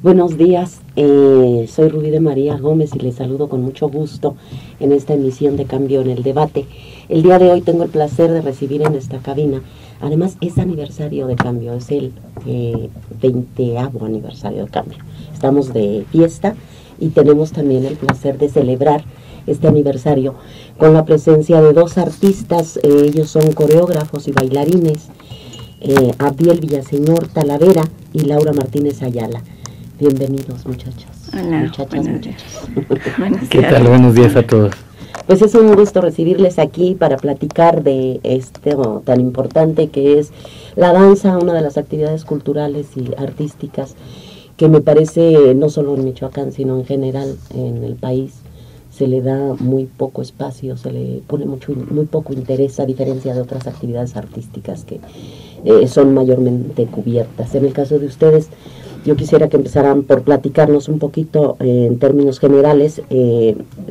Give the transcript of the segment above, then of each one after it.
Buenos días, soy Rubí de María Gómez y les saludo con mucho gusto en esta emisión de Cambio en el Debate. El día de hoy tengo el placer de recibir en esta cabina, además es aniversario de Cambio, es el 20º aniversario de Cambio. Estamos de fiesta y tenemos también el placer de celebrar este aniversario con la presencia de dos artistas, ellos son coreógrafos y bailarines, Abdiel Villaseñor Talavera y Laura Martínez Ayala. Bienvenidos, muchachos. Hola, muchachos. ¿Qué tal? Buenos días a todos. Pues es un gusto recibirles aquí para platicar de esto tan importante que es la danza, una de las actividades culturales y artísticas que me parece, no solo en Michoacán, sino en general en el país, se le da muy poco espacio, se le pone muy poco interés, a diferencia de otras actividades artísticas que son mayormente cubiertas. En el caso de ustedes, yo quisiera que empezaran por platicarnos un poquito en términos generales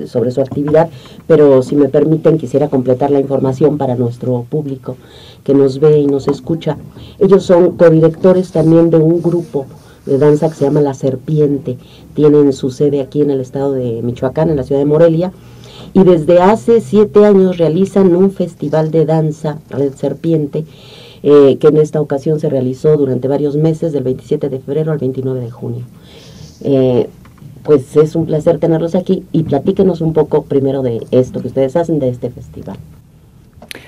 sobre su actividad, pero si me permiten quisiera completar la información para nuestro público que nos ve y nos escucha. Ellos son codirectores también de un grupo de danza que se llama La Serpiente, tienen su sede aquí en el estado de Michoacán, en la ciudad de Morelia, y desde hace 7 años realizan un festival de danza, Red Serpiente, que en esta ocasión se realizó durante varios meses, del 27 de febrero al 29 de junio. Pues es un placer tenerlos aquí y platíquenos un poco primero de esto que ustedes hacen, de este festival.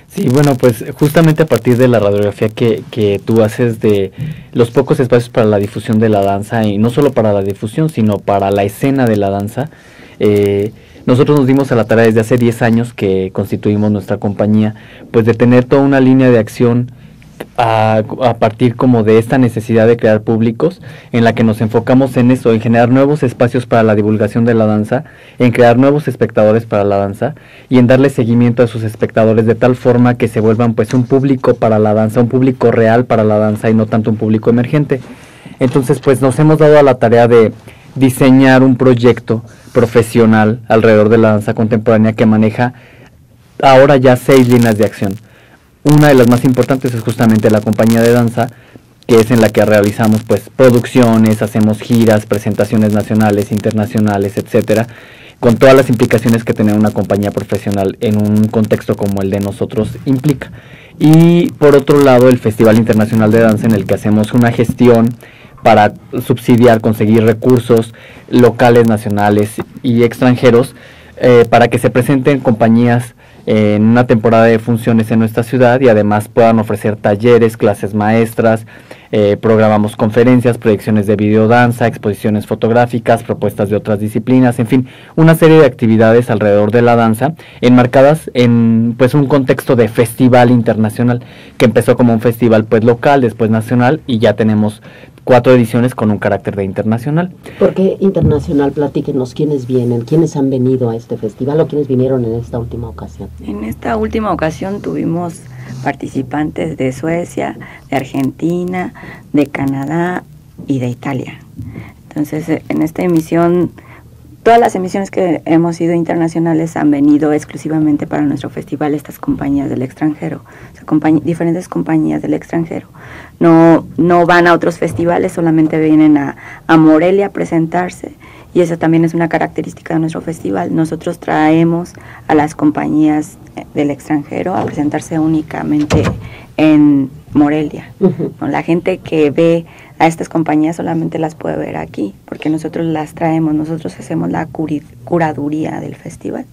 Sí, bueno, pues justamente a partir de la radiografía que tú haces de los pocos espacios para la difusión de la danza, y no solo para la difusión, sino para la escena de la danza, nosotros nos dimos a la tarea desde hace 10 años que constituimos nuestra compañía, pues de tener toda una línea de acción a partir como de esta necesidad de crear públicos, en la que nos enfocamos en eso, en generar nuevos espacios para la divulgación de la danza, en crear nuevos espectadores para la danza y en darle seguimiento a sus espectadores de tal forma que se vuelvan pues un público para la danza, un público real para la danza y no tanto un público emergente. Entonces pues nos hemos dado a la tarea de diseñar un proyecto profesional alrededor de la danza contemporánea que maneja ahora ya 6 líneas de acción. Una de las más importantes es justamente la compañía de danza, que es en la que realizamos pues producciones, hacemos giras, presentaciones nacionales, internacionales, etcétera, con todas las implicaciones que tener una compañía profesional en un contexto como el de nosotros implica. Y por otro lado, el Festival Internacional de Danza, en el que hacemos una gestión para subsidiar, conseguir recursos locales, nacionales y extranjeros, para que se presenten compañías en una temporada de funciones en nuestra ciudad y además puedan ofrecer talleres, clases maestras, programamos conferencias, proyecciones de videodanza, exposiciones fotográficas, propuestas de otras disciplinas, en fin, una serie de actividades alrededor de la danza enmarcadas en pues un contexto de festival internacional que empezó como un festival pues local, después nacional y ya tenemos 4 ediciones con un carácter de internacional. ¿Por qué internacional? Platíquenos quiénes vienen, quiénes han venido a este festival o quiénes vinieron en esta última ocasión. En esta última ocasión tuvimos participantes de Suecia, de Argentina, de Canadá y de Italia. Entonces, en esta emisión, todas las emisiones que hemos sido internacionales han venido exclusivamente para nuestro festival estas compañías del extranjero, o sea, diferentes compañías del extranjero. No van a otros festivales, solamente vienen a Morelia a presentarse, y esa también es una característica de nuestro festival. Nosotros traemos a las compañías del extranjero a presentarse únicamente en Morelia. La gente que ve a estas compañías solamente las puede ver aquí, porque nosotros las traemos, nosotros hacemos la curaduría del festival.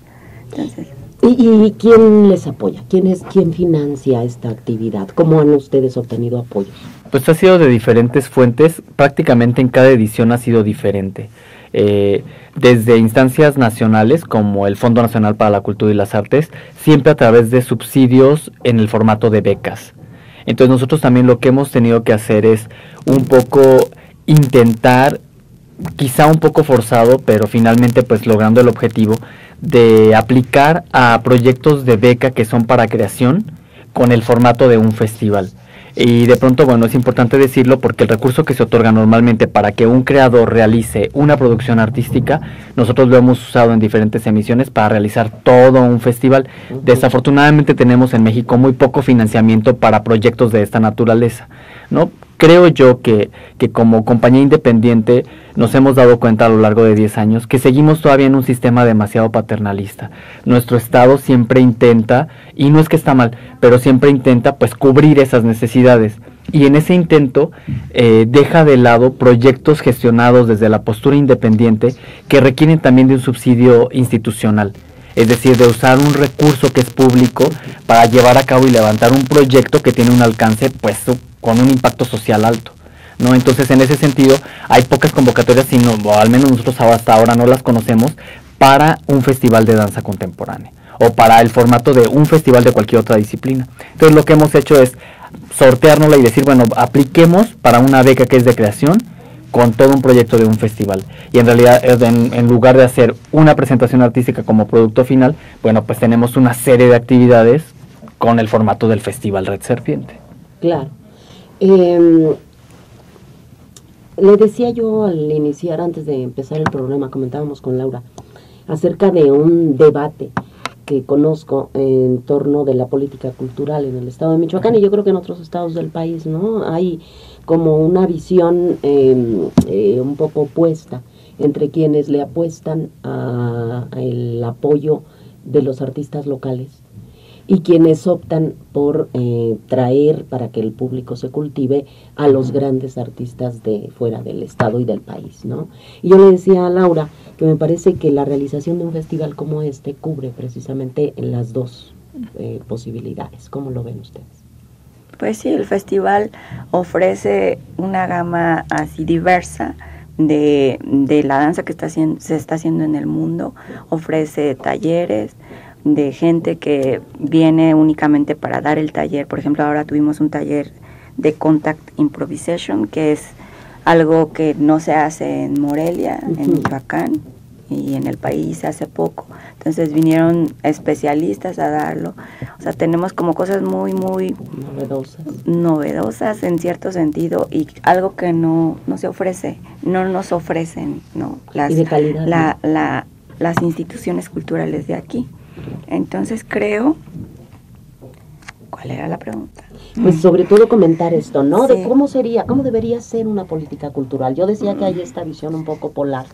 Entonces, ¿Y quién les apoya? ¿Quién financia esta actividad? ¿Cómo han ustedes obtenido apoyos? Pues ha sido de diferentes fuentes, prácticamente en cada edición ha sido diferente. Desde instancias nacionales como el Fondo Nacional para la Cultura y las Artes, siempre a través de subsidios en el formato de becas. Entonces nosotros también lo que hemos tenido que hacer es un poco intentar, quizá un poco forzado, pero finalmente pues logrando el objetivo de aplicar a proyectos de beca que son para creación con el formato de un festival. Y de pronto, bueno, es importante decirlo porque el recurso que se otorga normalmente para que un creador realice una producción artística, nosotros lo hemos usado en diferentes emisiones para realizar todo un festival. Desafortunadamente tenemos en México muy poco financiamiento para proyectos de esta naturaleza, ¿no? creo yo que como compañía independiente nos hemos dado cuenta a lo largo de 10 años que seguimos todavía en un sistema demasiado paternalista. Nuestro Estado siempre intenta, y no es que está mal, pero siempre intenta pues cubrir esas necesidades. Y en ese intento deja de lado proyectos gestionados desde la postura independiente que requieren también de un subsidio institucional. Es decir, de usar un recurso que es público para llevar a cabo y levantar un proyecto que tiene un alcance pues con un impacto social alto, ¿no? Entonces, en ese sentido, hay pocas convocatorias, o al menos nosotros hasta ahora no las conocemos, para un festival de danza contemporánea o para el formato de un festival de cualquier otra disciplina. Entonces, lo que hemos hecho es sorteárnosla y decir, bueno, apliquemos para una beca que es de creación con todo un proyecto de un festival. Y en realidad, en lugar de hacer una presentación artística como producto final, bueno, pues tenemos una serie de actividades con el formato del Festival Red Serpiente. Claro. Le decía yo al iniciar, antes de empezar el programa, comentábamos con Laura, acerca de un debate que conozco en torno de la política cultural en el estado de Michoacán, y yo creo que en otros estados del país, ¿no? Hay como una visión un poco opuesta entre quienes le apuestan al apoyo de los artistas locales y quienes optan por traer para que el público se cultive a los grandes artistas de fuera del estado y del país, ¿no? Y yo le decía a Laura que me parece que la realización de un festival como este cubre precisamente en las dos posibilidades. ¿Cómo lo ven ustedes? Pues sí, el festival ofrece una gama así diversa de la danza que se está haciendo en el mundo. Ofrece talleres de gente que viene únicamente para dar el taller. Por ejemplo, ahora tuvimos un taller de Contact Improvisation, que es algo que no se hace en Morelia, en Michoacán, y en el país hace poco. Entonces vinieron especialistas a darlo. O sea, tenemos como cosas muy, muy novedosas en cierto sentido, y algo que no se ofrece, no nos ofrecen, ¿no? Y de calidad, las instituciones culturales de aquí. Entonces creo... ¿Cuál era la pregunta? Pues sobre todo comentar esto, ¿no? Sí. De cómo debería ser una política cultural. Yo decía que hay esta visión un poco polar,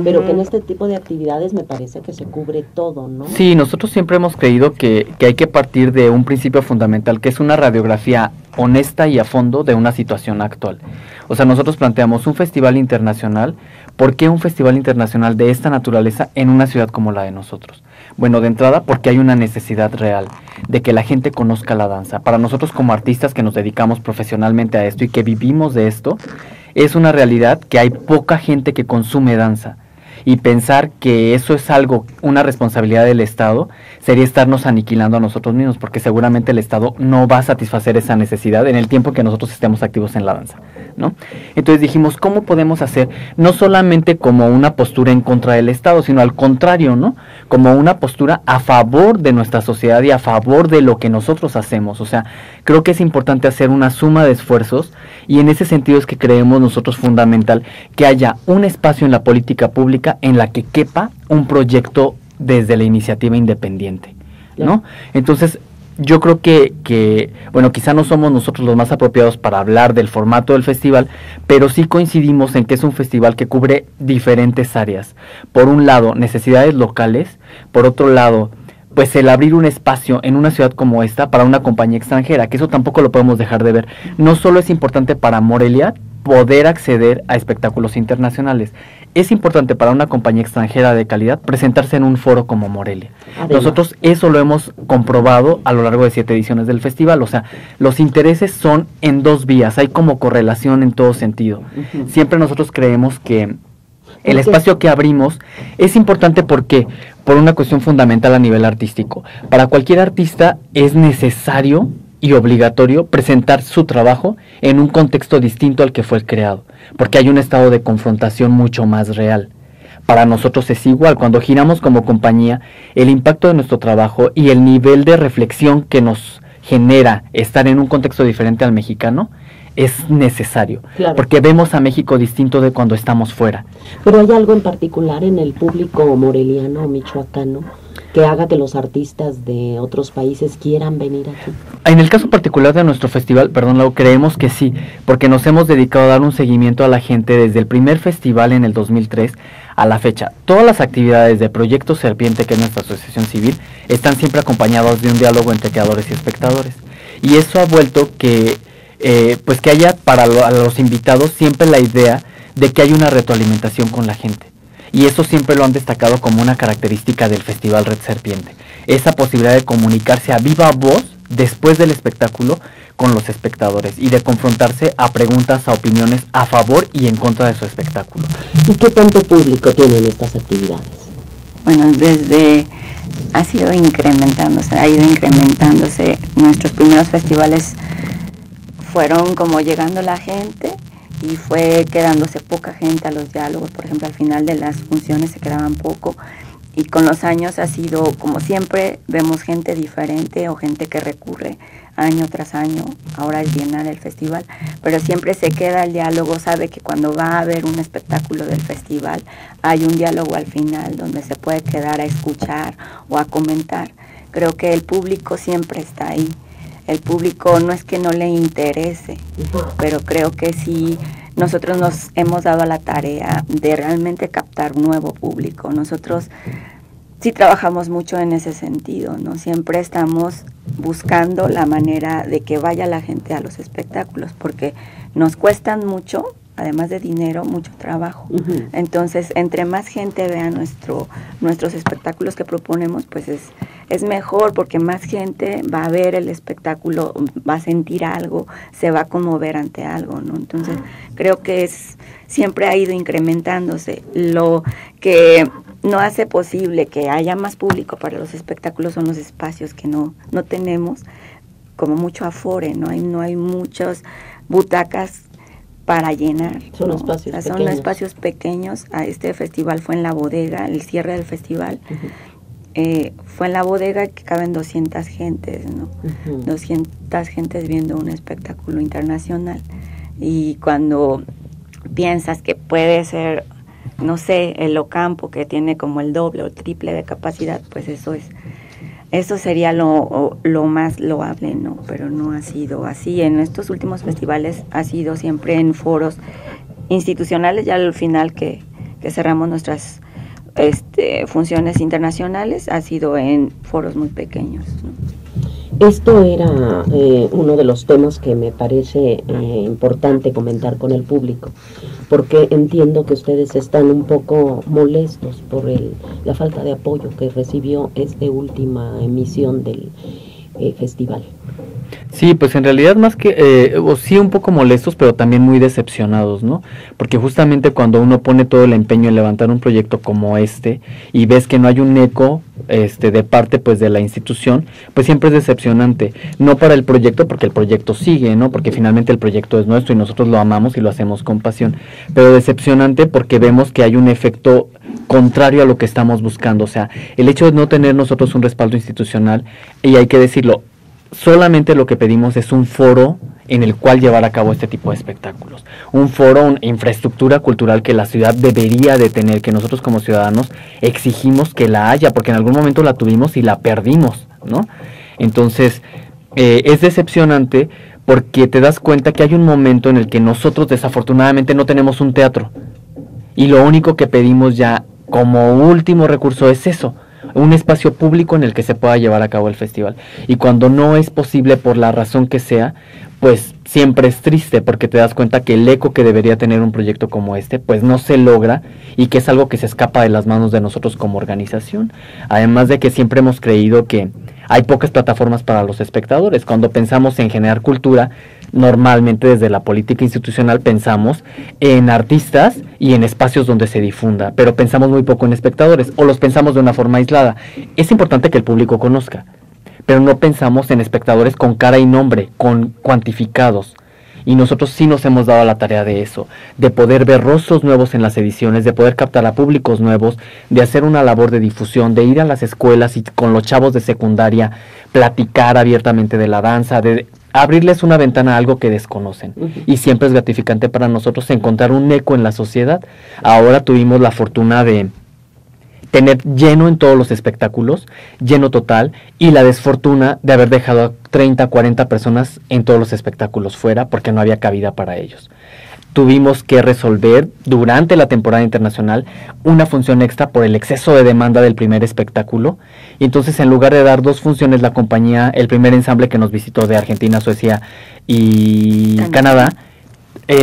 pero que en este tipo de actividades me parece que se cubre todo, ¿no? Sí, nosotros siempre hemos creído que hay que partir de un principio fundamental, que es una radiografía honesta y a fondo de una situación actual. O sea, nosotros planteamos un festival internacional. ¿Por qué un festival internacional de esta naturaleza en una ciudad como la de nosotros? Bueno, de entrada porque hay una necesidad real de que la gente conozca la danza. Para nosotros como artistas que nos dedicamos profesionalmente a esto y que vivimos de esto, es una realidad que hay poca gente que consume danza. Y pensar que eso es algo, una responsabilidad del Estado, sería estarnos aniquilando a nosotros mismos, porque seguramente el Estado no va a satisfacer esa necesidad en el tiempo que nosotros estemos activos en la danza, ¿no? Entonces dijimos, ¿cómo podemos hacer? No solamente como una postura en contra del Estado, sino al contrario, ¿no? Como una postura a favor de nuestra sociedad y a favor de lo que nosotros hacemos. O sea, creo que es importante hacer una suma de esfuerzos, y en ese sentido es que creemos nosotros fundamental que haya un espacio en la política pública en la que quepa un proyecto desde la iniciativa independiente, ¿no? Entonces, yo creo que, bueno, quizá no somos nosotros los más apropiados para hablar del formato del festival, pero sí coincidimos en que es un festival que cubre diferentes áreas. Por un lado, necesidades locales; por otro lado, pues el abrir un espacio en una ciudad como esta para una compañía extranjera, que eso tampoco lo podemos dejar de ver. No solo es importante para Morelia poder acceder a espectáculos internacionales, es importante para una compañía extranjera de calidad presentarse en un foro como Morelia. Además, nosotros eso lo hemos comprobado a lo largo de 7 ediciones del festival. O sea, los intereses son en dos vías, hay como correlación en todo sentido. Siempre nosotros creemos que el espacio que abrimos es importante porque por una cuestión fundamental a nivel artístico. Para cualquier artista es necesario y obligatorio presentar su trabajo en un contexto distinto al que fue creado, porque hay un estado de confrontación mucho más real. Para nosotros es igual. Cuando giramos como compañía, el impacto de nuestro trabajo y el nivel de reflexión que nos genera estar en un contexto diferente al mexicano es necesario, claro, porque vemos a México distinto de cuando estamos fuera. Pero hay algo en particular en el público moreliano o michoacano que haga que los artistas de otros países quieran venir aquí? En el caso particular de nuestro festival, perdón, Lau, creemos que sí, porque nos hemos dedicado a dar un seguimiento a la gente desde el primer festival en el 2003 a la fecha. Todas las actividades de Proyecto Serpiente, que es nuestra asociación civil, están siempre acompañadas de un diálogo entre creadores y espectadores. Y eso ha vuelto que, pues que haya para a los invitados siempre la idea de que hay una retroalimentación con la gente. Y eso siempre lo han destacado como una característica del Festival Red Serpiente. Esa posibilidad de comunicarse a viva voz después del espectáculo con los espectadores y de confrontarse a preguntas, a opiniones a favor y en contra de su espectáculo. ¿Y qué tanto público tienen estas actividades? Bueno, ha ido incrementándose. Nuestros primeros festivales fueron como llegando la gente y fue quedándose poca gente a los diálogos. Por ejemplo, al final de las funciones se quedaban poco, y con los años ha sido, como siempre, vemos gente diferente o gente que recurre año tras año. Ahora es bienal el festival, pero siempre se queda el diálogo, sabe que cuando va a haber un espectáculo del festival hay un diálogo al final donde se puede quedar a escuchar o a comentar. Creo que el público siempre está ahí. El público no es que no le interese, pero creo que sí, nosotros nos hemos dado a la tarea de realmente captar un nuevo público. Nosotros sí trabajamos mucho en ese sentido, ¿no? Siempre estamos buscando la manera de que vaya la gente a los espectáculos, porque nos cuestan mucho, además de dinero, mucho trabajo. Entonces, entre más gente vea nuestros espectáculos que proponemos, pues es mejor, porque más gente va a ver el espectáculo, va a sentir algo, se va a conmover ante algo, ¿no? Entonces, creo que siempre ha ido incrementándose. Lo que no hace posible que haya más público para los espectáculos son los espacios que no tenemos, como mucho afore, no hay muchas butacas para llenar. Son espacios pequeños. Son espacios pequeños. A este festival fue en la bodega, el cierre del festival. Fue en la bodega, que caben 200 gentes, ¿no? 200 gentes viendo un espectáculo internacional. Y cuando piensas que puede ser, no sé, el Ocampo, que tiene como el doble o el triple de capacidad, pues eso sería lo más loable, ¿no? Pero no ha sido así. En estos últimos festivales ha sido siempre en foros institucionales. Ya al final que cerramos nuestras funciones internacionales, ha sido en foros muy pequeños, ¿no? Esto era uno de los temas que me parece importante comentar con el público, porque entiendo que ustedes están un poco molestos por la falta de apoyo que recibió esta última emisión del festival. Sí, pues en realidad más que, sí un poco molestos, pero también muy decepcionados, ¿no? Porque justamente cuando uno pone todo el empeño en levantar un proyecto como este y ves que no hay un eco de parte pues de la institución, pues siempre es decepcionante. No para el proyecto, porque el proyecto sigue, ¿no? Porque finalmente el proyecto es nuestro y nosotros lo amamos y lo hacemos con pasión. Pero decepcionante porque vemos que hay un efecto contrario a lo que estamos buscando. O sea, el hecho de no tener nosotros un respaldo institucional, y hay que decirlo, solamente lo que pedimos es un foro en el cual llevar a cabo este tipo de espectáculos. Un foro, una infraestructura cultural que la ciudad debería de tener, que nosotros como ciudadanos exigimos que la haya, porque en algún momento la tuvimos y la perdimos, ¿no? Entonces, es decepcionante porque te das cuenta que hay un momento en el que nosotros desafortunadamente no tenemos un teatro. Y lo único que pedimos ya como último recurso es eso, un espacio público en el que se pueda llevar a cabo el festival. Y cuando no es posible por la razón que sea, pues siempre es triste, porque te das cuenta que el eco que debería tener un proyecto como este, pues no se logra, y que es algo que se escapa de las manos de nosotros como organización. Además de que siempre hemos creído que hay pocas plataformas para los espectadores. Cuando pensamos en generar cultura, normalmente desde la política institucional pensamos en artistas y en espacios donde se difunda, pero pensamos muy poco en espectadores, o los pensamos de una forma aislada. Es importante que el público conozca, pero no pensamos en espectadores con cara y nombre, con cuantificados. Y nosotros sí nos hemos dado la tarea de eso, de poder ver rostros nuevos en las ediciones, de poder captar a públicos nuevos, de hacer una labor de difusión, de ir a las escuelas y con los chavos de secundaria platicar abiertamente de la danza, de abrirles una ventana a algo que desconocen. Y siempre es gratificante para nosotros encontrar un eco en la sociedad. Ahora tuvimos la fortuna de tener lleno en todos los espectáculos, lleno total, y la desfortuna de haber dejado a 30, 40 personas en todos los espectáculos fuera porque no había cabida para ellos. Tuvimos que resolver durante la temporada internacional una función extra por el exceso de demanda del primer espectáculo, y entonces en lugar de dar 2 funciones, la compañía, el primer ensamble que nos visitó de Argentina, Suecia y Canadá,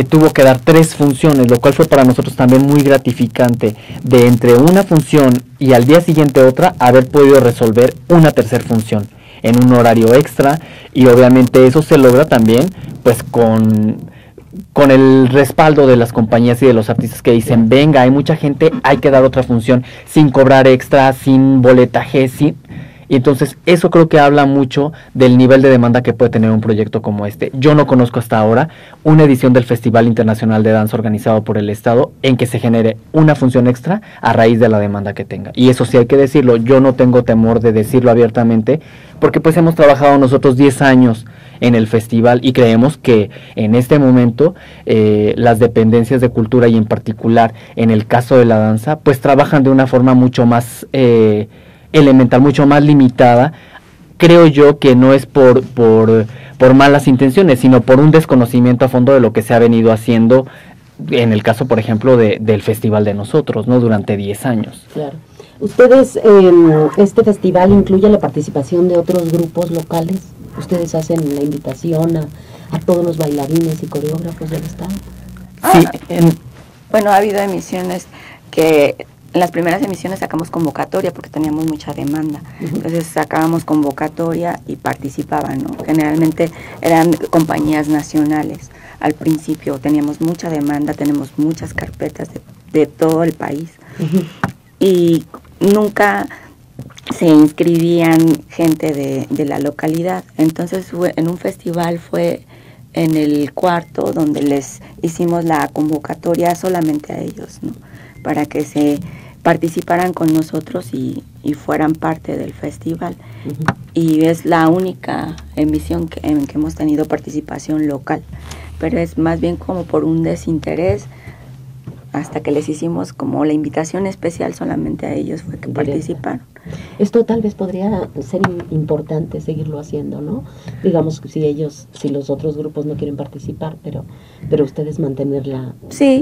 tuvo que dar 3 funciones, lo cual fue para nosotros también muy gratificante, de entre una función y al día siguiente otra, haber podido resolver una tercera función en un horario extra, y obviamente eso se logra también pues con el respaldo de las compañías y de los artistas que dicen, venga, hay mucha gente, hay que dar otra función, sin cobrar extra, sin boletaje, sin... Y entonces eso creo que habla mucho del nivel de demanda que puede tener un proyecto como este. Yo no conozco hasta ahora una edición del Festival Internacional de Danza organizado por el Estado en que se genere una función extra a raíz de la demanda que tenga. Y eso sí hay que decirlo, yo no tengo temor de decirlo abiertamente, porque pues hemos trabajado nosotros 10 años en el festival y creemos que en este momento las dependencias de cultura, y en particular en el caso de la danza, pues trabajan de una forma mucho más elemental, mucho más limitada. Creo yo que no es por malas intenciones, sino por un desconocimiento a fondo de lo que se ha venido haciendo en el caso, por ejemplo, del festival de nosotros, ¿no? Durante 10 años. Claro. ¿Ustedes, este festival incluye la participación de otros grupos locales? ¿Ustedes hacen la invitación a todos los bailarines y coreógrafos del estado? Sí. Bueno, ha habido emisiones que... En las primeras emisiones sacamos convocatoria porque teníamos mucha demanda. Entonces sacábamos convocatoria y participaban, ¿no? Generalmente eran compañías nacionales. Al principio teníamos mucha demanda, tenemos muchas carpetas de todo el país. Y nunca se inscribían gente de la localidad. Entonces en un festival fue en el cuarto donde les hicimos la convocatoria solamente a ellos, ¿no? Para que se participaran con nosotros y fueran parte del festival. Y es la única emisión en que hemos tenido participación local, pero es más bien como por un desinterés, hasta que les hicimos como la invitación especial solamente a ellos fue que participaron. Esto tal vez podría ser importante seguirlo haciendo, ¿no? Digamos, si los otros grupos no quieren participar, pero ustedes mantener la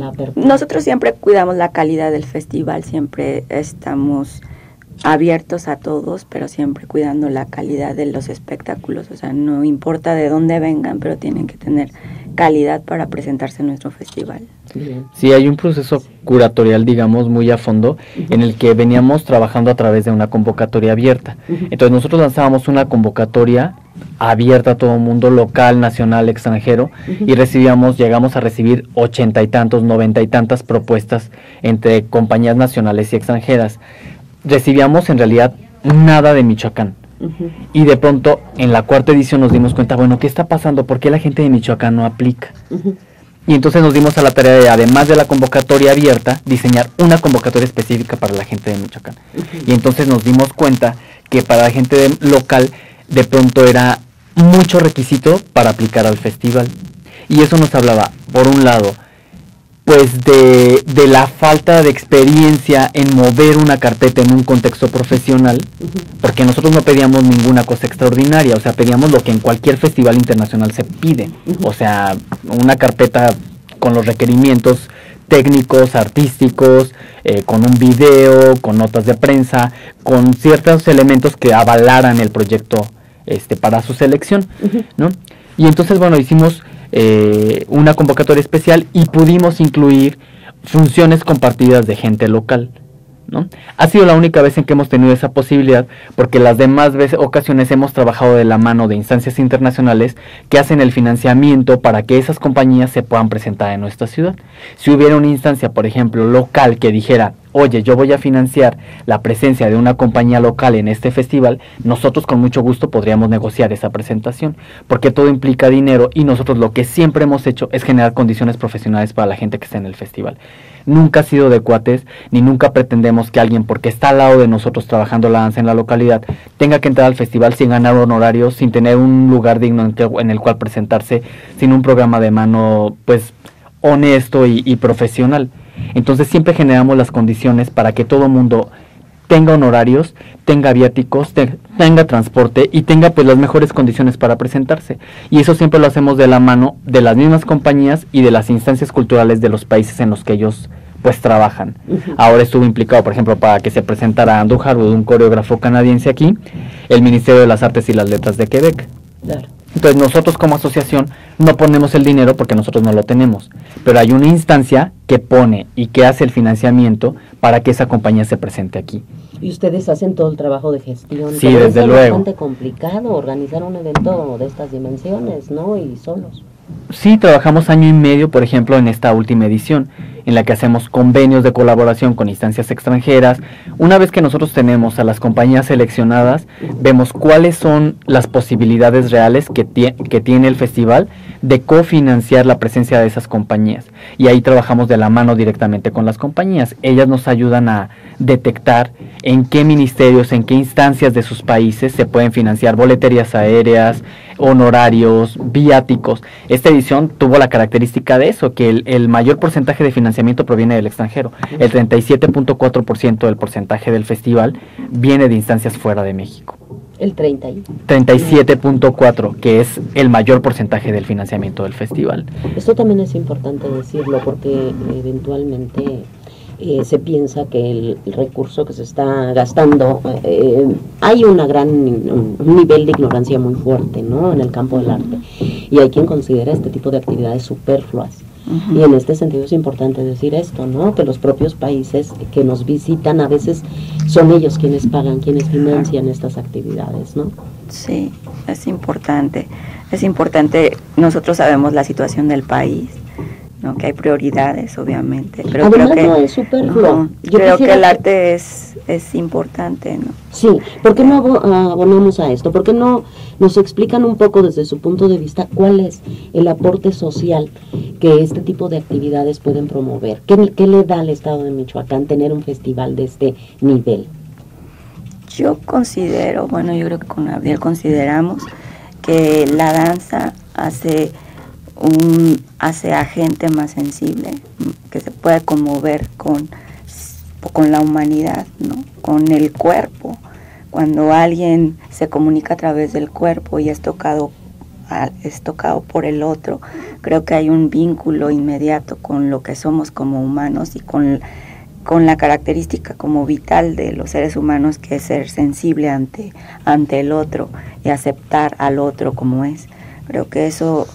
apertura. Nosotros siempre cuidamos la calidad del festival, siempre estamos abiertos a todos, pero siempre cuidando la calidad de los espectáculos. O sea, no importa de dónde vengan, pero tienen que tener calidad para presentarse en nuestro festival. Bien. Sí, hay un proceso curatorial, digamos, muy a fondo, en el que veníamos trabajando a través de una convocatoria abierta. Entonces nosotros lanzábamos una convocatoria abierta a todo el mundo, local, nacional, extranjero, y llegamos a recibir 80 y tantos, 90 y tantas propuestas entre compañías nacionales y extranjeras. Recibíamos en realidad nada de Michoacán. Y de pronto en la 4ª edición nos dimos cuenta, bueno, ¿qué está pasando? ¿Por qué la gente de Michoacán no aplica? Y entonces nos dimos a la tarea de, además de la convocatoria abierta, diseñar una convocatoria específica para la gente de Michoacán. Y entonces nos dimos cuenta que para la gente local de pronto era mucho requisito para aplicar al festival. Y eso nos hablaba, por un lado, pues de la falta de experiencia en mover una carpeta en un contexto profesional, porque nosotros no pedíamos ninguna cosa extraordinaria, o sea, pedíamos lo que en cualquier festival internacional se pide, o sea, una carpeta con los requerimientos técnicos, artísticos, con un video, con notas de prensa, con ciertos elementos que avalaran el proyecto para su selección, ¿no? Y entonces, bueno, hicimos una convocatoria especial y pudimos incluir funciones compartidas de gente local, ¿no? Ha sido la única vez en que hemos tenido esa posibilidad, porque las demás ocasiones hemos trabajado de la mano de instancias internacionales que hacen el financiamiento para que esas compañías se puedan presentar en nuestra ciudad. Si hubiera una instancia, por ejemplo, local que dijera, oye, yo voy a financiar la presencia de una compañía local en este festival, nosotros con mucho gusto podríamos negociar esa presentación, porque todo implica dinero y nosotros lo que siempre hemos hecho es generar condiciones profesionales para la gente que está en el festival. Nunca ha sido de cuates, ni nunca pretendemos que alguien, porque está al lado de nosotros trabajando la danza en la localidad, tenga que entrar al festival sin ganar honorarios, sin tener un lugar digno en el cual presentarse, sin un programa de mano pues honesto y profesional. Entonces siempre generamos las condiciones para que todo mundo tenga honorarios, tenga viáticos, tenga transporte y tenga pues las mejores condiciones para presentarse. Y eso siempre lo hacemos de la mano de las mismas compañías y de las instancias culturales de los países en los que ellos pues trabajan. Ahora estuvo implicado, por ejemplo, para que se presentara Andrew Harwood, un coreógrafo canadiense aquí, el Ministerio de las Artes y las Letras de Quebec. Claro. Entonces nosotros como asociación no ponemos el dinero porque nosotros no lo tenemos, pero hay una instancia que pone y que hace el financiamiento para que esa compañía se presente aquí. Y ustedes hacen todo el trabajo de gestión. Sí, desde luego. Es bastante complicado organizar un evento de estas dimensiones, ¿no? Y solos. Sí, trabajamos 1 año y medio, por ejemplo, en esta última edición, en la que hacemos convenios de colaboración con instancias extranjeras. Una vez que nosotros tenemos a las compañías seleccionadas, vemos cuáles son las posibilidades reales que tiene el festival de cofinanciar la presencia de esas compañías. Y ahí trabajamos de la mano directamente con las compañías. Ellas nos ayudan a detectar en qué ministerios, en qué instancias de sus países se pueden financiar boleterías aéreas, honorarios, viáticos. Esta edición tuvo la característica de eso, que el mayor porcentaje de financiamiento proviene del extranjero. El 37.4% del porcentaje del festival viene de instancias fuera de México. El 37.4, que es el mayor porcentaje del financiamiento del festival. Esto también es importante decirlo porque eventualmente se piensa que el recurso que se está gastando, hay un nivel de ignorancia muy fuerte, ¿no?, en el campo del arte, y hay quien considera este tipo de actividades superfluas. Y en este sentido es importante decir esto, ¿no?, que los propios países que nos visitan a veces son ellos quienes pagan, quienes financian estas actividades, ¿no? Sí, es importante. Es importante, nosotros sabemos la situación del país, ¿no?, que hay prioridades, obviamente. Pero además creo que no es superfluo. Yo creo que el arte es importante, ¿no? Sí, ¿por qué no abonamos a esto? ¿Por qué no nos explican un poco desde su punto de vista cuál es el aporte social que este tipo de actividades pueden promover? ¿Qué le da al Estado de Michoacán tener un festival de este nivel? Yo considero, bueno, yo creo que con Gabriel consideramos que la danza hace a gente más sensible, que se puede conmover con la humanidad, ¿no?, con el cuerpo. Cuando alguien se comunica a través del cuerpo y es tocado por el otro, creo que hay un vínculo inmediato con lo que somos como humanos y con la característica como vital de los seres humanos, que es ser sensible ante el otro y aceptar al otro como es. Creo que eso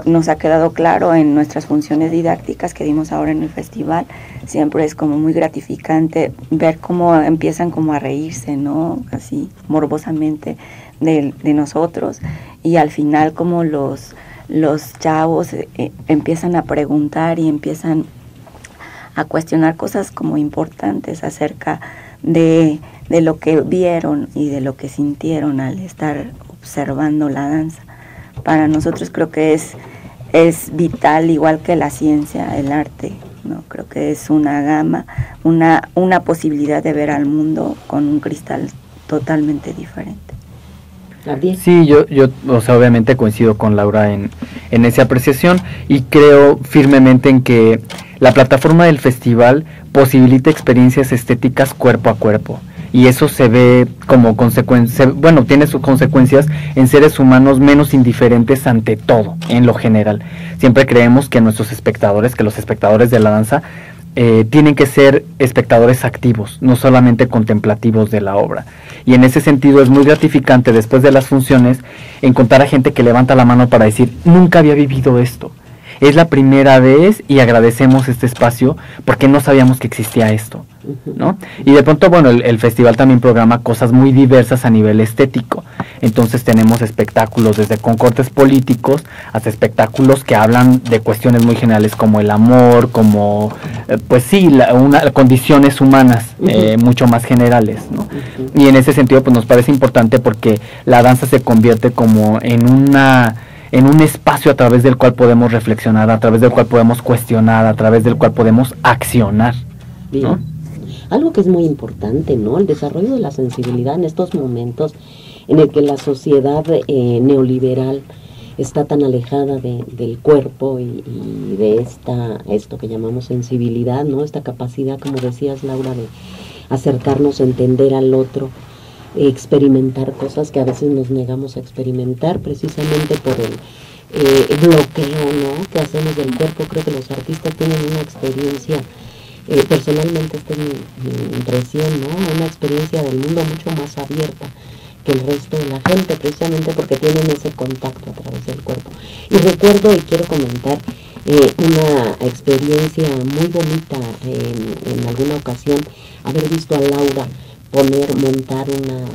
nos ha quedado claro en nuestras funciones didácticas que dimos ahora en el festival. Siempre es como muy gratificante ver cómo empiezan como a reírse, ¿no?, así morbosamente de nosotros, y al final como los chavos empiezan a preguntar y empiezan a cuestionar cosas como importantes acerca de lo que vieron y de lo que sintieron al estar observando la danza. Para nosotros creo que es vital, igual que la ciencia, el arte, ¿no? Creo que es una gama, una posibilidad de ver al mundo con un cristal totalmente diferente. Sí, yo o sea, obviamente coincido con Laura en esa apreciación, y creo firmemente en que la plataforma del festival posibilita experiencias estéticas cuerpo a cuerpo. Y eso se ve como consecuencia, bueno, tiene sus consecuencias en seres humanos menos indiferentes ante todo, en lo general. Siempre creemos que nuestros espectadores, que los espectadores de la danza, tienen que ser espectadores activos, no solamente contemplativos de la obra. Y en ese sentido es muy gratificante después de las funciones encontrar a gente que levanta la mano para decir, nunca había vivido esto. Es la primera vez y agradecemos este espacio porque no sabíamos que existía esto, ¿no? Y de pronto, bueno, el festival también programa cosas muy diversas a nivel estético. Entonces tenemos espectáculos desde con cortes políticos hasta espectáculos que hablan de cuestiones muy generales como el amor, como, pues sí, condiciones humanas mucho más generales, ¿no? Y en ese sentido, pues nos parece importante porque la danza se convierte como en un espacio a través del cual podemos reflexionar, a través del cual podemos cuestionar, a través del cual podemos accionar, ¿no? Bien. Algo que es muy importante, ¿no?, el desarrollo de la sensibilidad en estos momentos en el que la sociedad neoliberal está tan alejada del cuerpo y de esto que llamamos sensibilidad, ¿no?, esta capacidad, como decías, Laura, de acercarnos a entender al otro, experimentar cosas que a veces nos negamos a experimentar precisamente por el bloqueo, ¿no?, que hacemos del cuerpo. Creo que los artistas tienen una experiencia, personalmente esta es mi impresión, ¿no?, una experiencia del mundo mucho más abierta que el resto de la gente, precisamente porque tienen ese contacto a través del cuerpo. Y recuerdo, y quiero comentar, una experiencia muy bonita en alguna ocasión, haber visto a Laura montar una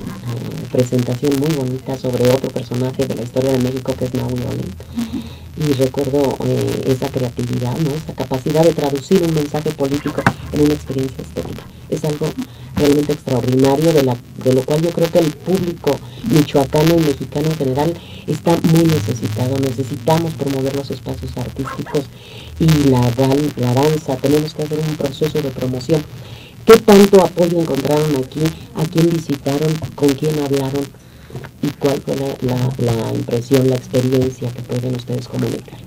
presentación muy bonita sobre otro personaje de la historia de México, que es Nahui Olin. Y recuerdo esa creatividad, ¿no?, esa capacidad de traducir un mensaje político en una experiencia estética. Es algo realmente extraordinario, de lo cual yo creo que el público michoacano y mexicano en general está muy necesitado. Necesitamos promover los espacios artísticos y la danza. Tenemos que hacer un proceso de promoción. ¿Qué tanto apoyo encontraron aquí? ¿A quién visitaron? ¿Con quién hablaron? ¿Y cuál fue la impresión, la experiencia que pueden ustedes comunicar?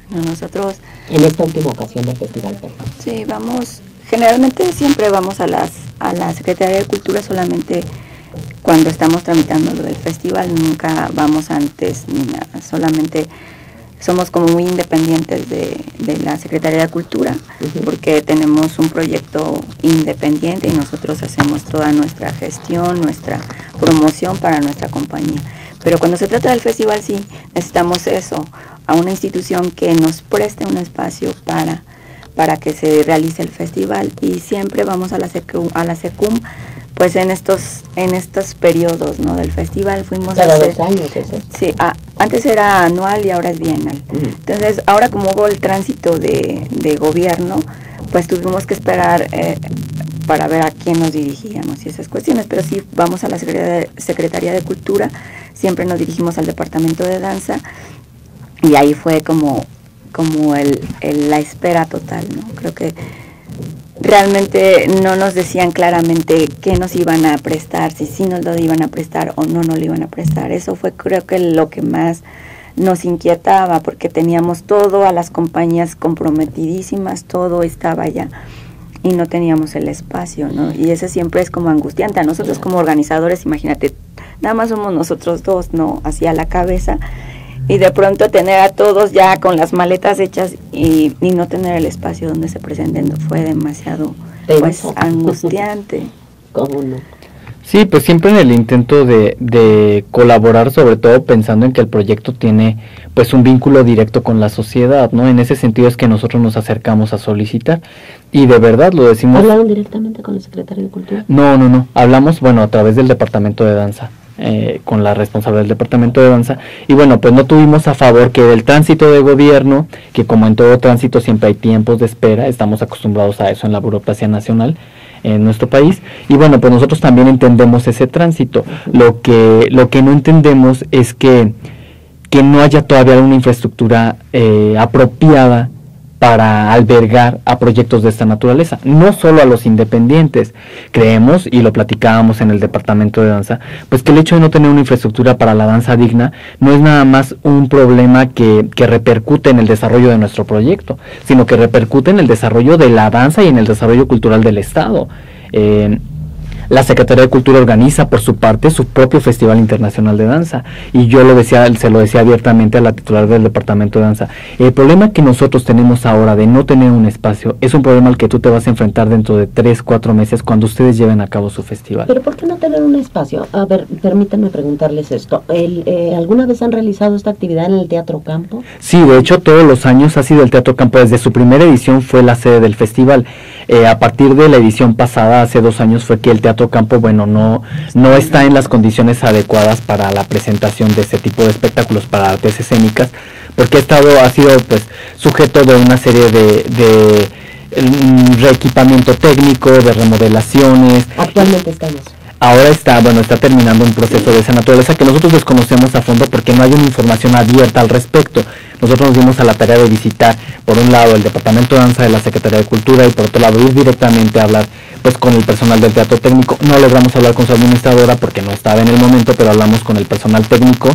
Nosotros, en esta última ocasión del festival, sí, vamos, generalmente siempre vamos a la Secretaría de Cultura solamente cuando estamos tramitando lo del festival, nunca vamos antes ni nada, solamente somos como muy independientes de la Secretaría de Cultura, porque tenemos un proyecto independiente y nosotros hacemos toda nuestra gestión, nuestra promoción para nuestra compañía. Pero cuando se trata del festival sí necesitamos eso, a una institución que nos preste un espacio para que se realice el festival, y siempre vamos a la SECUM, pues en estos periodos, ¿no?, del festival. Fuimos cada 2 años, ¿eso? Sí, antes era anual y ahora es bienal. Entonces, ahora como hubo el tránsito de gobierno, pues tuvimos que esperar para ver a quién nos dirigíamos y esas cuestiones, pero sí vamos a la Secretaría de Cultura, siempre nos dirigimos al Departamento de Danza, y ahí fue como la espera total, ¿no? Creo que realmente no nos decían claramente qué nos iban a prestar, si sí nos lo iban a prestar o no nos lo iban a prestar. Eso fue, creo que, lo que más nos inquietaba, porque teníamos todo, a las compañías comprometidísimas, todo estaba ya y no teníamos el espacio, ¿no? Y eso siempre es como angustiante. A nosotros como organizadores, imagínate, nada más somos nosotros dos, ¿no?, hacia la cabeza, y de pronto tener a todos ya con las maletas hechas y no tener el espacio donde se presenten fue demasiado, pues, angustiante. ¿Cómo no? Sí, pues siempre en el intento de colaborar, sobre todo pensando en que el proyecto tiene pues un vínculo directo con la sociedad, ¿no? En ese sentido es que nosotros nos acercamos a solicitar, y de verdad lo decimos. ¿Hablaron directamente con el secretario de Cultura? No, hablamos, bueno, a través del Departamento de Danza. Con la responsable del Departamento de Danza, y bueno, pues no tuvimos a favor que del tránsito de gobierno, que como en todo tránsito siempre hay tiempos de espera, estamos acostumbrados a eso en la burocracia nacional en nuestro país, y bueno, pues nosotros también entendemos ese tránsito. Lo que no entendemos es que no haya todavía una infraestructura apropiada para albergar a proyectos de esta naturaleza, no solo a los independientes. Creemos, y lo platicábamos en el Departamento de Danza, pues que el hecho de no tener una infraestructura para la danza digna no es nada más un problema que repercute en el desarrollo de nuestro proyecto, sino que repercute en el desarrollo de la danza y en el desarrollo cultural del Estado. La Secretaría de Cultura organiza por su parte su propio Festival Internacional de Danza, y yo se lo decía abiertamente a la titular del Departamento de Danza. El problema que nosotros tenemos ahora de no tener un espacio es un problema al que tú te vas a enfrentar dentro de 3-4 meses cuando ustedes lleven a cabo su festival. ¿Pero por qué no tener un espacio? A ver, permítanme preguntarles esto. ¿Alguna vez han realizado esta actividad en el Teatro Campo? Sí, de hecho todos los años ha sido el Teatro Campo. Desde su primera edición fue la sede del festival. A partir de la edición pasada, hace 2 años, fue que el Teatro Campo, bueno, no está en las condiciones adecuadas para la presentación de este tipo de espectáculos, para artes escénicas, porque ha sido pues sujeto de una serie de reequipamiento técnico, de remodelaciones. Actualmente estamos. Ahora está terminando un proceso de esa naturaleza que nosotros desconocemos a fondo porque no hay una información abierta al respecto. Nosotros nos dimos a la tarea de visitar, por un lado, el Departamento de Danza de la Secretaría de Cultura, y por otro lado, ir directamente a hablar pues con el personal del teatro técnico. No logramos hablar con su administradora porque no estaba en el momento, pero hablamos con el personal técnico.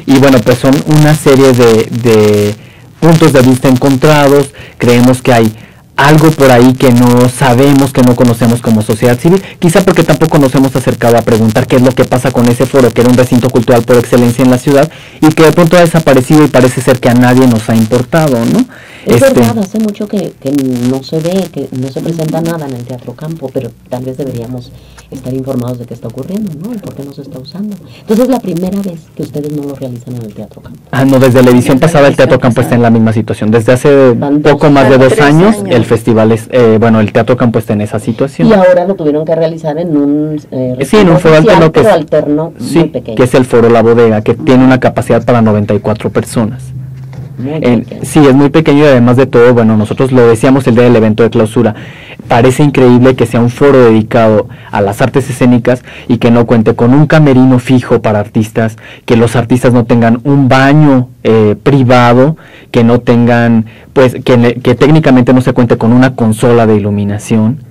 Y bueno, pues son una serie de puntos de vista encontrados. Creemos que hay algo por ahí que no sabemos, que no conocemos como sociedad civil, quizá porque tampoco nos hemos acercado a preguntar qué es lo que pasa con ese foro, que era un recinto cultural por excelencia en la ciudad, y que de pronto ha desaparecido y parece ser que a nadie nos ha importado, ¿no? Es verdad, hace mucho que no se ve, que no se presenta nada en el Teatro Campo, pero tal vez deberíamos estar informados de qué está ocurriendo, ¿no? Y por qué no se está usando. Entonces es la primera vez que ustedes no lo realizan en el Teatro Campo. No, desde la edición pasada el Teatro Campo está en la misma situación. Desde hace poco más de 2 años, el festival es, el Teatro Campo está en esa situación. Y ahora lo tuvieron que realizar en un en un foro alterno que es, alterno muy pequeño. Que es el Foro La Bodega, que tiene una capacidad para 94 personas. Sí, es muy pequeño y además de todo, bueno, nosotros lo decíamos el día del evento de clausura, parece increíble que sea un foro dedicado a las artes escénicas y que no cuente con un camerino fijo para artistas, que los artistas no tengan un baño privado, que no tengan, pues, que técnicamente no se cuente con una consola de iluminación,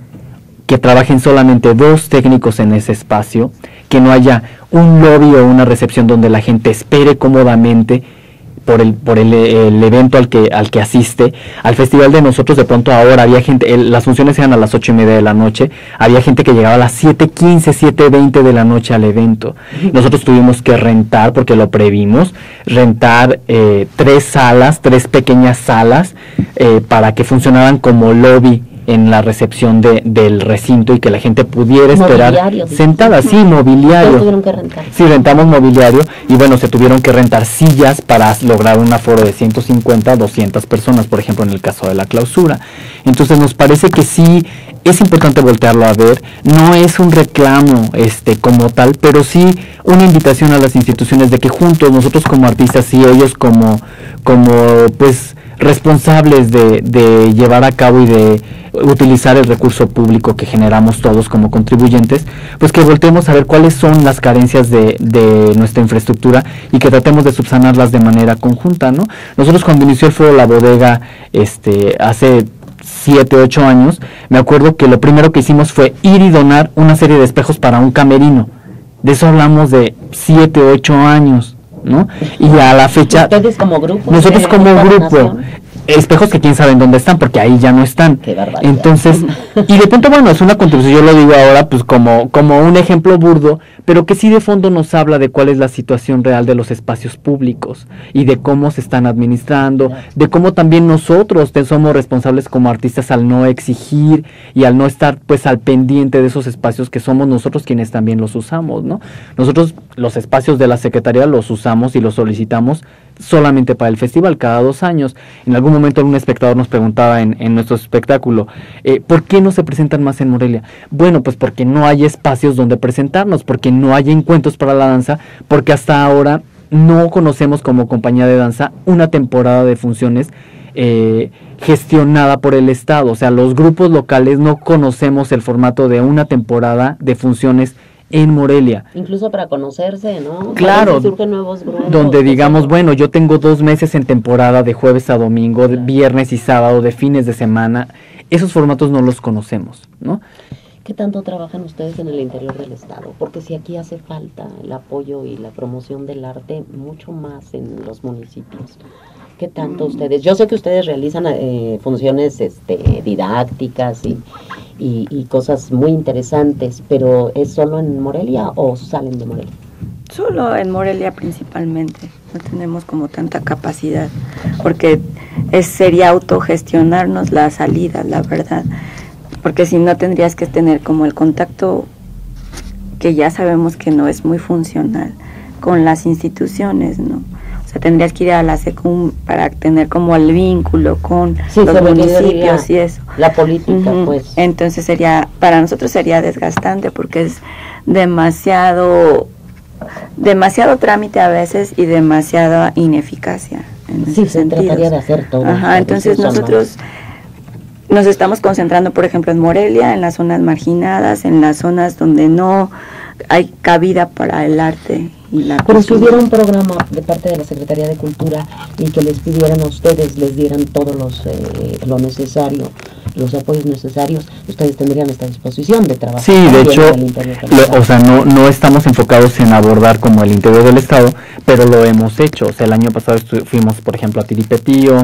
que trabajen solamente 2 técnicos en ese espacio, que no haya un lobby o una recepción donde la gente espere cómodamente por el evento al que asiste. Al festival de nosotros de pronto ahora había gente, las funciones eran a las 8:30 de la noche, había gente que llegaba a las 7:15, 7:20 de la noche al evento. Nosotros tuvimos que rentar, porque lo previmos, 3 pequeñas salas para que funcionaran como lobby en la recepción del recinto y que la gente pudiera esperar sentada, sí, mobiliario. Tuvieron que rentar. Sí, rentamos mobiliario y bueno, se tuvieron que rentar sillas para lograr un aforo de 150 a 200 personas, por ejemplo, en el caso de la clausura. Entonces nos parece que sí es importante voltearlo a ver, no es un reclamo como tal, pero sí una invitación a las instituciones de que juntos, nosotros como artistas y ellos como pues responsables de llevar a cabo y de utilizar el recurso público que generamos todos como contribuyentes, pues que volteemos a ver cuáles son las carencias de nuestra infraestructura y que tratemos de subsanarlas de manera conjunta, ¿no? Nosotros cuando inició el Foro La Bodega hace 7, 8 años, me acuerdo que lo primero que hicimos fue ir y donar una serie de espejos para un camerino. De eso hablamos de 7, 8 años, ¿no? Y a la fecha, ustedes como grupo, nosotros como grupo, espejos que quién sabe en dónde están, porque ahí ya no están. Qué barbaridad. Entonces, y de pronto, bueno, es una contribución, yo lo digo ahora pues como un ejemplo burdo, pero que sí de fondo nos habla de cuál es la situación real de los espacios públicos y de cómo se están administrando, de cómo también nosotros somos responsables como artistas al no exigir y al no estar pues al pendiente de esos espacios que somos nosotros quienes también los usamos, ¿no? Nosotros los espacios de la Secretaría los usamos y los solicitamos solamente para el festival cada 2 años. En algún momento un espectador nos preguntaba en nuestro espectáculo, ¿por qué no se presentan más en Morelia? Bueno, pues porque no hay espacios donde presentarnos, porque no hay encuentros para la danza, porque hasta ahora no conocemos como compañía de danza una temporada de funciones gestionada por el Estado. O sea, los grupos locales no conocemos el formato de una temporada de funciones en Morelia. Incluso para conocerse, ¿no? Claro, surgen nuevos grupos, donde digamos, bueno, yo tengo 2 meses en temporada de jueves a domingo, de viernes y sábado, de fines de semana. Esos formatos no los conocemos, ¿no? ¿Qué tanto trabajan ustedes en el interior del estado? Porque si aquí hace falta el apoyo y la promoción del arte, mucho más en los municipios. ¿Qué tanto ustedes? Yo sé que ustedes realizan funciones didácticas y cosas muy interesantes, pero ¿es solo en Morelia o salen de Morelia? Solo en Morelia principalmente, no tenemos como tanta capacidad, porque sería autogestionarnos la salida, la verdad, porque si no tendrías que tener como el contacto que ya sabemos que no es muy funcional con las instituciones, ¿no? O sea, tendrías que ir a la SECUM para tener como el vínculo con los municipios y eso. La política, pues. Entonces para nosotros sería desgastante porque es demasiado trámite a veces y demasiada ineficacia. Sí, se trataría de hacer todo. Ajá, entonces nosotros nos estamos concentrando, por ejemplo, en Morelia, en las zonas marginadas, en las zonas donde no hay cabida para el arte y la Pero si hubiera un programa de parte de la Secretaría de Cultura y que les pidieran a ustedes, les dieran todo lo necesario, los apoyos necesarios, ustedes tendrían esta disposición de trabajar. Sí, de hecho, no estamos enfocados en abordar como el interior del estado, pero lo hemos hecho. O sea, el año pasado fuimos, por ejemplo, a Tiripetío,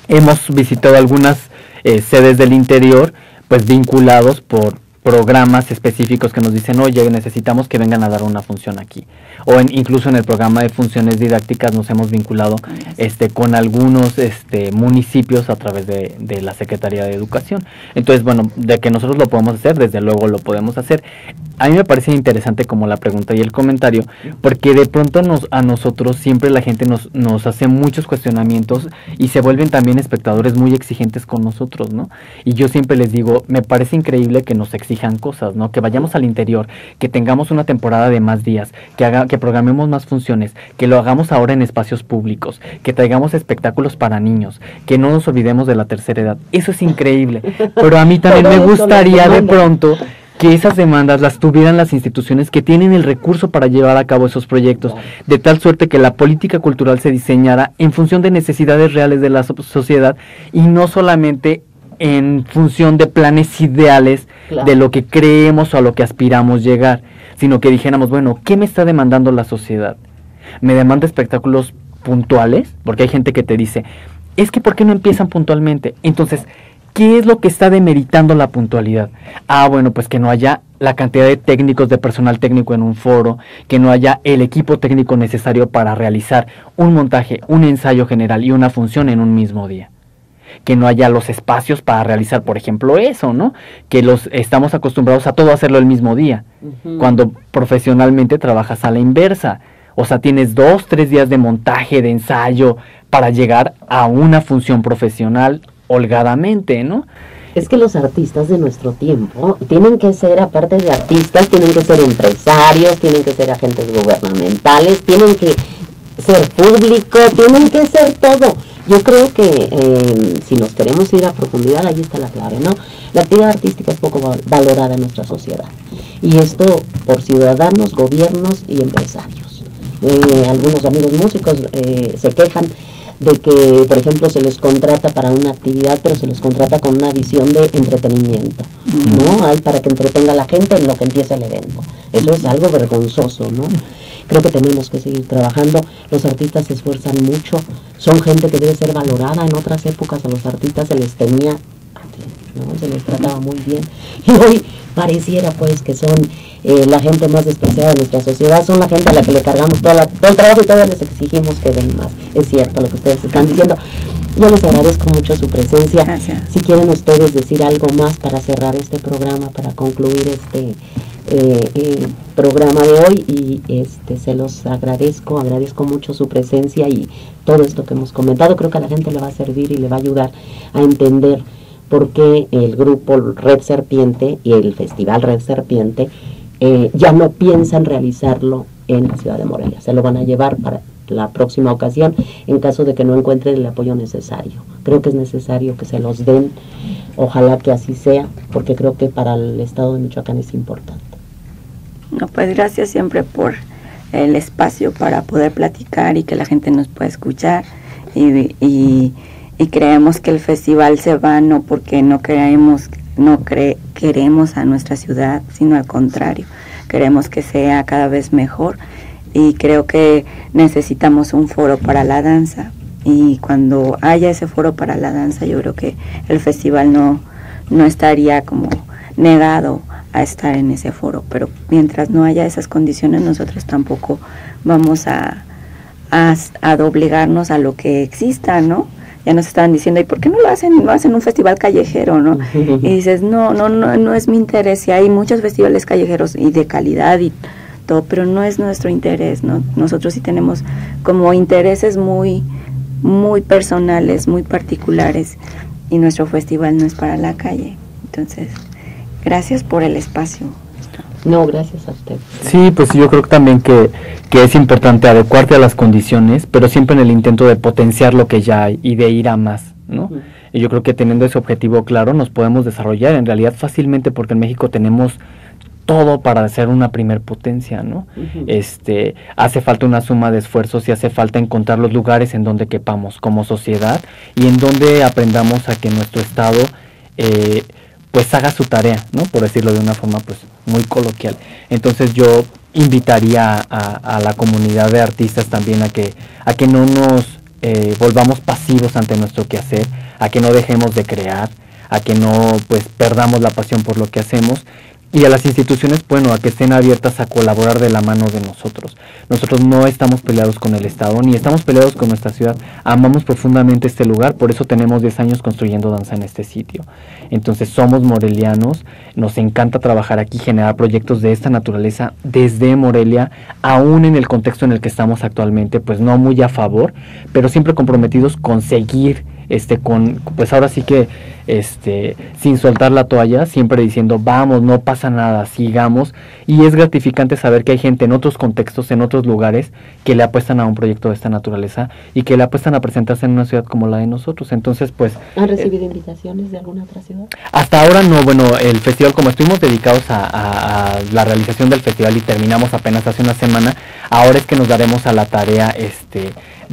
hemos visitado algunas sedes del interior, pues vinculados por programas específicos que nos dicen, oye, necesitamos que vengan a dar una función aquí. O incluso en el programa de funciones didácticas nos hemos vinculado con algunos municipios a través de la Secretaría de Educación. Entonces, bueno, de que nosotros lo podemos hacer, desde luego lo podemos hacer. A mí me parece interesante como la pregunta y el comentario, porque de pronto a nosotros siempre la gente nos hace muchos cuestionamientos y se vuelven también espectadores muy exigentes con nosotros, ¿no? Y yo siempre les digo, me parece increíble que nos exijan cosas, ¿no? Que vayamos al interior, que tengamos una temporada de más días, que programemos más funciones, que lo hagamos ahora en espacios públicos, que traigamos espectáculos para niños, que no nos olvidemos de la tercera edad. Eso es increíble, pero a mí también me gustaría de pronto que esas demandas las tuvieran las instituciones que tienen el recurso para llevar a cabo esos proyectos, de tal suerte que la política cultural se diseñara en función de necesidades reales de la sociedad y no solamente en función de planes ideales, claro, de lo que creemos o a lo que aspiramos llegar, sino que dijéramos, bueno, ¿qué me está demandando la sociedad? ¿Me demanda espectáculos puntuales? Porque hay gente que te dice, es que ¿por qué no empiezan puntualmente? Entonces, ¿qué es lo que está demeritando la puntualidad? Ah, bueno, pues que no haya la cantidad de técnicos, de personal técnico en un foro, que no haya el equipo técnico necesario para realizar un montaje, un ensayo general y una función en un mismo día. Que no haya los espacios para realizar, por ejemplo, eso, ¿no? Que estamos acostumbrados a todo hacerlo el mismo día, cuando profesionalmente trabajas a la inversa. O sea, tienes 2, 3 días de montaje, de ensayo, para llegar a una función profesional holgadamente, ¿no? Es que los artistas de nuestro tiempo tienen que ser, aparte de artistas, tienen que ser empresarios, tienen que ser agentes gubernamentales, tienen que ser público, tienen que ser todo. Yo creo que si nos queremos ir a profundidad, ahí está la clave, ¿no? La actividad artística es poco valorada en nuestra sociedad. Y esto por ciudadanos, gobiernos y empresarios. Algunos amigos músicos se quejan de que, por ejemplo, se les contrata para una actividad, pero se les contrata con una visión de entretenimiento, ¿no? Hay para que entretenga a la gente en lo que empieza el evento. Eso es algo vergonzoso, ¿no? Creo que tenemos que seguir trabajando. Los artistas se esfuerzan mucho, son gente que debe ser valorada. En otras épocas a los artistas se les tenía, ¿no? Se les trataba muy bien. Y hoy pareciera pues que son la gente más despreciada de nuestra sociedad, son la gente a la que le cargamos todo el trabajo y todavía les exigimos que den más. Es cierto lo que ustedes están diciendo. Yo les agradezco mucho su presencia. Gracias. Si quieren ustedes decir algo más para cerrar este programa, para concluir este programa de hoy, y se los agradezco mucho su presencia y todo esto que hemos comentado. Creo que a la gente le va a servir y le va a ayudar a entender por qué el grupo Red Serpiente y el Festival Red Serpiente ya no piensan realizarlo en la ciudad de Morelia. Se lo van a llevar para la próxima ocasión en caso de que no encuentren el apoyo necesario. Creo que es necesario que se los den, ojalá que así sea, porque creo que para el estado de Michoacán es importante. No, pues gracias siempre por el espacio para poder platicar y que la gente nos pueda escuchar, y creemos que el festival se va no porque queremos a nuestra ciudad, sino al contrario, queremos que sea cada vez mejor, y creo que necesitamos un foro para la danza, y cuando haya ese foro para la danza yo creo que el festival no estaría como negado a estar en ese foro, pero mientras no haya esas condiciones nosotros tampoco vamos a doblegarnos a lo que exista, ¿no? Ya nos estaban diciendo, ¿y por qué no hacen un festival callejero, no? Y dices, no es mi interés. Y hay muchos festivales callejeros y de calidad y todo, pero no es nuestro interés, ¿no? Nosotros sí tenemos como intereses muy, muy personales, muy particulares, y nuestro festival no es para la calle. Entonces, gracias por el espacio. No, gracias a usted. Sí, pues yo creo que también que es importante adecuarte a las condiciones, pero siempre en el intento de potenciar lo que ya hay y de ir a más, ¿no? Y yo creo que teniendo ese objetivo claro nos podemos desarrollar en realidad fácilmente, porque en México tenemos todo para ser una primer potencia, ¿no? Hace falta una suma de esfuerzos y hace falta encontrar los lugares en donde quepamos como sociedad y en donde aprendamos a que nuestro estado pues haga su tarea, ¿no? Por decirlo de una forma pues muy coloquial. Entonces yo invitaría a la comunidad de artistas también a que no nos volvamos pasivos ante nuestro quehacer, a que no dejemos de crear, a que no pues perdamos la pasión por lo que hacemos, y a las instituciones, bueno, a que estén abiertas a colaborar de la mano de nosotros. Nosotros no estamos peleados con el Estado, ni estamos peleados con nuestra ciudad. Amamos profundamente este lugar, por eso tenemos 10 años construyendo danza en este sitio. Entonces somos morelianos, nos encanta trabajar aquí, generar proyectos de esta naturaleza desde Morelia, aún en el contexto en el que estamos actualmente, pues no muy a favor, pero siempre comprometidos con seguir pues ahora sí que sin soltar la toalla, siempre diciendo vamos, no pasa nada, sigamos. Y es gratificante saber que hay gente en otros contextos, en otros lugares, que le apuestan a un proyecto de esta naturaleza y que le apuestan a presentarse en una ciudad como la de nosotros. Entonces, pues... ¿Han recibido invitaciones de alguna otra ciudad? Hasta ahora no. Bueno, el festival, como estuvimos dedicados a la realización del festival y terminamos apenas hace una semana, ahora es que nos daremos a la tarea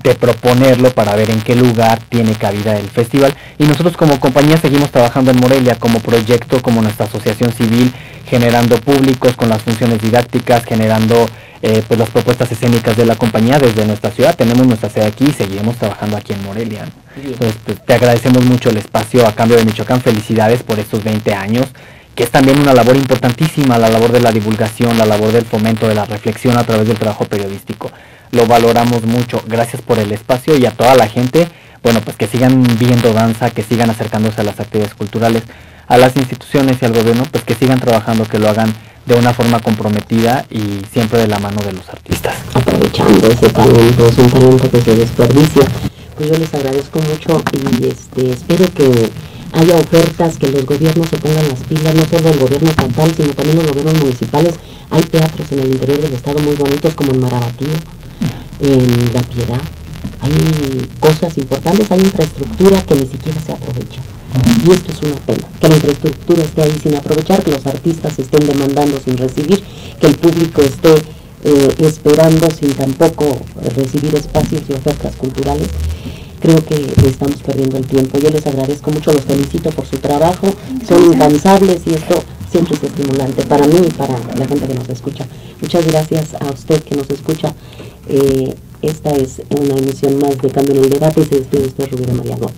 de proponerlo para ver en qué lugar tiene cabida el festival, y nosotros como compañía seguimos trabajando en Morelia como proyecto, como nuestra asociación civil, generando públicos con las funciones didácticas, generando pues las propuestas escénicas de la compañía desde nuestra ciudad. Tenemos nuestra sede aquí y seguiremos trabajando aquí en Morelia. Entonces, pues, te agradecemos mucho el espacio a cambio de Michoacán. Felicidades por estos 20 años, que es también una labor importantísima, la labor de la divulgación, la labor del fomento, de la reflexión a través del trabajo periodístico. Lo valoramos mucho. Gracias por el espacio, y a toda la gente, bueno, pues que sigan viendo danza, que sigan acercándose a las actividades culturales, a las instituciones y al gobierno, pues que sigan trabajando, que lo hagan de una forma comprometida y siempre de la mano de los artistas. Aprovechando ese talento, es un talento que se desperdicia. Pues yo les agradezco mucho y espero que haya ofertas, que los gobiernos se pongan las pilas, no solo el gobierno estatal, sino también los gobiernos municipales. Hay teatros en el interior del estado muy bonitos, como en Marabatío, en La Piedad. Hay cosas importantes, hay infraestructura que ni siquiera se aprovecha. Y esto es una pena, que la infraestructura esté ahí sin aprovechar, que los artistas estén demandando sin recibir, que el público esté esperando sin tampoco recibir espacios y ofertas culturales. Creo que estamos perdiendo el tiempo. Yo les agradezco mucho, los felicito por su trabajo, son incansables y esto siempre es estimulante para mí y para la gente que nos escucha. Muchas gracias a usted que nos escucha. Esta es una emisión más de Cambio en el Debate y se despide usted, Rubí de María Gómez.